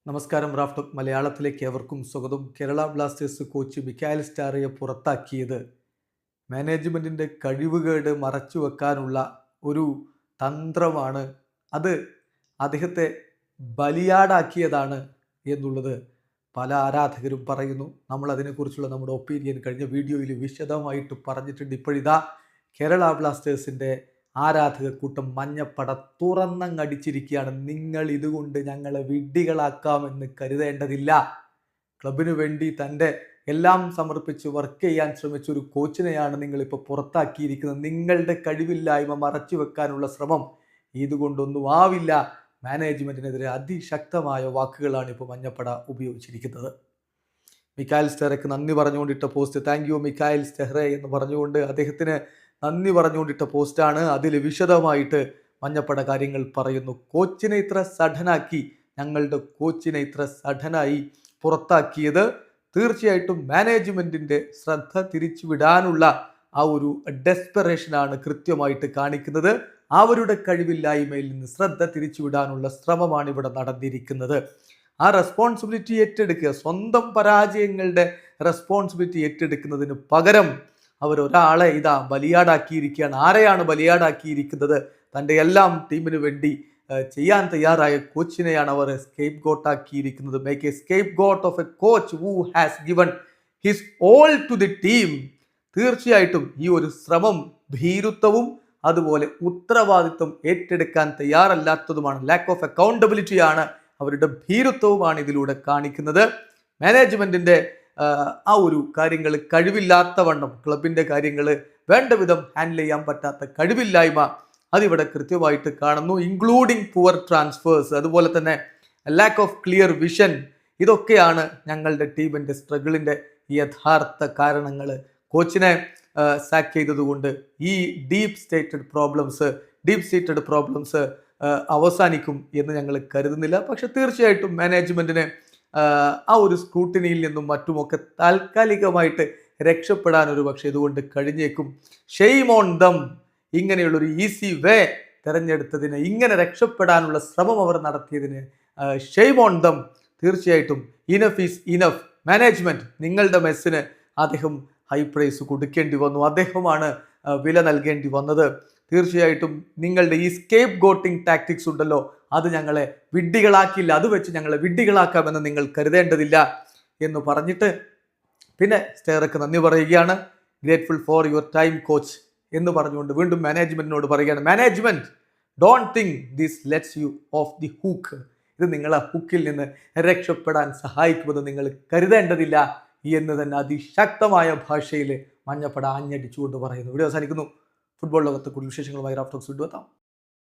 നമസ്കാരം. Raf talk മലയാളത്തിലേക്ക് ഏവർക്കും സ്വാഗതം. കേരള ബ്ലാസ്റ്റേഴ്സ് കോച്ച് മിക്കായൽ സ്റ്റാറിയെ പുറത്താക്കിയത് മാനേജ്മെൻറ്റിൻ്റെ കഴിവുകേട് മറച്ചു വെക്കാനുള്ള ഒരു തന്ത്രമാണ്. അത് അദ്ദേഹത്തെ ബലിയാടാക്കിയതാണ് എന്നുള്ളത് പല ആരാധകരും പറയുന്നു. നമ്മൾ അതിനെക്കുറിച്ചുള്ള നമ്മുടെ ഒപ്പീനിയൻ കഴിഞ്ഞ വീഡിയോയിൽ വിശദമായിട്ട് പറഞ്ഞിട്ടുണ്ട്. ഇപ്പോഴിതാ കേരള ബ്ലാസ്റ്റേഴ്സിൻ്റെ ആരാധകക്കൂട്ടം മഞ്ഞപ്പട തുറന്നങ്ങടിച്ചിരിക്കുകയാണ്. നിങ്ങൾ ഇതുകൊണ്ട് ഞങ്ങളെ വിഡ്ഢികളാക്കാമെന്ന് കരുതേണ്ടതില്ല. ക്ലബിനു വേണ്ടി തൻ്റെ എല്ലാം സമർപ്പിച്ച് വർക്ക് ചെയ്യാൻ ശ്രമിച്ച ഒരു കോച്ചിനെയാണ് നിങ്ങളിപ്പോൾ പുറത്താക്കിയിരിക്കുന്നത്. നിങ്ങളുടെ കഴിവില്ലായ്മ മറച്ചു വെക്കാനുള്ള ശ്രമം ഇതുകൊണ്ടൊന്നും ആവില്ല. മാനേജ്മെൻറ്റിനെതിരെ അതിശക്തമായ വാക്കുകളാണ് ഇപ്പോൾ മഞ്ഞപ്പട ഉപയോഗിച്ചിരിക്കുന്നത്. മിക്കായൽ സ്റ്റെഹ്റയ്ക്ക് നന്ദി പറഞ്ഞുകൊണ്ടിട്ട പോസ്റ്റ്, താങ്ക് യു മിക്കായൽ സ്റ്റെഹ്റെ എന്ന് പറഞ്ഞുകൊണ്ട് അദ്ദേഹത്തിന് നന്ദി പറഞ്ഞുകൊണ്ടിട്ട പോസ്റ്റാണ്. അതിൽ വിശദമായിട്ട് മഞ്ഞപ്പട കാര്യങ്ങൾ പറയുന്നു. കോച്ചിനെ ഇത്ര സഡനാക്കി, ഞങ്ങളുടെ കോച്ചിനെ ഇത്ര സഡനായി പുറത്താക്കിയത് തീർച്ചയായിട്ടും മാനേജ്മെൻറ്റിൻ്റെ ശ്രദ്ധ തിരിച്ചുവിടാനുള്ള ആ ഒരു ഡെസ്പറേഷനാണ് കൃത്യമായിട്ട് കാണിക്കുന്നത്. അവരുടെ കഴിവില്ലായ്മയിൽ നിന്ന് ശ്രദ്ധ തിരിച്ചുവിടാനുള്ള ശ്രമമാണ് ഇവിടെ നടന്നിരിക്കുന്നത്. ആ റെസ്പോൺസിബിലിറ്റി ഏറ്റെടുക്കുക, സ്വന്തം പരാജയങ്ങളുടെ റെസ്പോൺസിബിലിറ്റി ഏറ്റെടുക്കുന്നതിന് പകരം അവരൊരാളെ ഇതാ ബലിയാടാക്കിയിരിക്കുകയാണ്. ആരെയാണ് ബലിയാടാക്കിയിരിക്കുന്നത്? തൻ്റെ എല്ലാം ടീമിന് വേണ്ടി ചെയ്യാൻ തയ്യാറായ കോച്ചിനെയാണ് അവർ സ്കേപ്പ് ഗോട്ടാക്കിയിരിക്കുന്നത്. Make a scapegoat of a coach who has given his all to the team. തീർച്ചയായിട്ടും ഈ ഒരു ശ്രമം ഭീരുത്വവും അതുപോലെ ഉത്തരവാദിത്വം ഏറ്റെടുക്കാൻ തയ്യാറല്ലാത്തതുമാണ്. ലാക്ക് ഓഫ് അക്കൗണ്ടബിലിറ്റിയാണ്, അവരുടെ ഭീരുത്വവുമാണ് ഇതിലൂടെ കാണിക്കുന്നത്. മാനേജ്മെൻറ്റിൻ്റെ ആ ഒരു കാര്യങ്ങൾ കഴിവില്ലാത്തവണ്ണം, ക്ലബിൻ്റെ കാര്യങ്ങൾ വേണ്ട വിധം ഹാൻഡിൽ ചെയ്യാൻ പറ്റാത്ത കഴിവില്ലായ്മ അതിവിടെ കൃത്യമായിട്ട് കാണുന്നു. ഇൻക്ലൂഡിങ് പുവർ ട്രാൻസ്ഫേഴ്സ്, അതുപോലെ തന്നെ ലാക്ക് ഓഫ് ക്ലിയർ വിഷൻ. ഇതൊക്കെയാണ് ഞങ്ങളുടെ ടീമിൻ്റെ സ്ട്രഗിളിൻ്റെ യഥാർത്ഥ കാരണങ്ങൾ. കോച്ചിനെ സാക്ക് ചെയ്തതുകൊണ്ട് ഈ ഡീപ്പ് സീറ്റഡ് പ്രോബ്ലംസ് അവസാനിക്കും എന്ന് ഞങ്ങൾ കരുതുന്നില്ല. പക്ഷെ തീർച്ചയായിട്ടും മാനേജ്മെൻറ്റിന് ആ ഒരു സ്ക്രൂട്ടിനിയിൽ നിന്നും മറ്റുമൊക്കെ താൽക്കാലികമായിട്ട് രക്ഷപ്പെടാൻ ഒരു പക്ഷേ ഇതുകൊണ്ട് കഴിഞ്ഞേക്കും. Shame on them. ഇങ്ങനെയുള്ളൊരു ഈസി വേ തിരഞ്ഞെടുത്തതിന്, ഇങ്ങനെ രക്ഷപ്പെടാനുള്ള ശ്രമം അവർ നടത്തിയതിന് ഷെയിം ഓൺ ദം. തീർച്ചയായിട്ടും ഇനഫ് ഈസ് ഇനഫ്. മാനേജ്മെൻറ്റ്, നിങ്ങളുടെ മെസ്സിന് അദ്ദേഹം ഹൈ പ്രൈസ് കൊടുക്കേണ്ടി വന്നു. അദ്ദേഹമാണ് വില നൽകേണ്ടി വന്നത്. തീർച്ചയായിട്ടും നിങ്ങളുടെ ഈ സ്കേപ്പ് ഗോട്ടിംഗ് ടാക്ടിക്സ് ഉണ്ടല്ലോ, അത് ഞങ്ങളെ വിഡ്ഢികളാക്കില്ല, അത് വെച്ച് ഞങ്ങളെ വിഡ്ഢികളാക്കാമെന്ന് നിങ്ങൾ കരുതേണ്ടതില്ല എന്ന് പറഞ്ഞിട്ട് പിന്നെ സ്റ്റെഹ്റയ്ക്ക് നന്ദി പറയുകയാണ്. Grateful for your time coach എന്ന് പറഞ്ഞുകൊണ്ട് വീണ്ടും മാനേജ്മെൻറ്റിനോട് പറയുകയാണ്, management don't think this lets you off the hook. ഇത് നിങ്ങളെ ഹുക്കിൽ നിന്ന് രക്ഷപ്പെടാൻ സഹായിക്കുമെന്ന് നിങ്ങൾ കരുതേണ്ടതില്ല എന്ന് തന്നെ അതിശക്തമായ ഭാഷയിൽ മഞ്ഞപ്പട ആഞ്ഞടിച്ചുകൊണ്ട് പറയുന്നു. വീഡിയോ അവസാനിക്കുന്നു. ഫുട്ബോൾ ലോകത്തെ കൂടുതൽ വിശേഷങ്ങളുമായി റാഫ് ടോക്സ് വീണ്ടും എത്താം.